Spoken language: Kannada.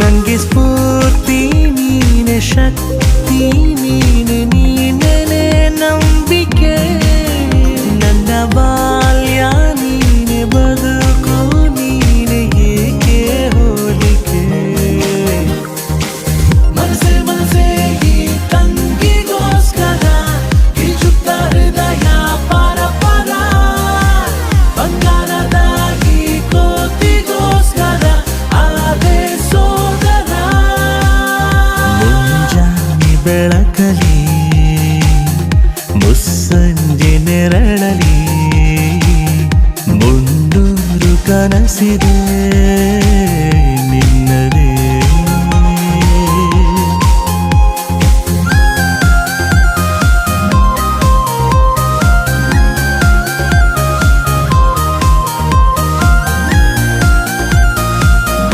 ನಂಗೆ ಸ್ಫೂರ್ತಿ ನೀನೆ, ಶಕ್ತಿ ನೀನೆ, ನೀನೆ ನಂಬಿಕೆ. ನನ್ನ ಬಾಲ್ಯ ನೀನೆ, ಬದುಕು ನೀನೆ, ಏಕೆ ಹೋಲಿಕೆ. ಮನಸೆ ಮನಸೆ ಈ ತಂಗಿಗೋಸ್ಕರ ಈಜುತ್ತ ಹೃದಯ ಪರ ಪರ. ಬಂಗಾರದ ಈ ಕೋತಿಗೋಸ್ಕರ ಆದೆ ಸೋದರ. ಮುಂಜಾನೆ ಬೆಳಕಲಿ, ಮುಸ್ಸಂಜೆ ನೆರಳಲಿ, ಮುನ್ನೂರು ಕನಸಿದೆ.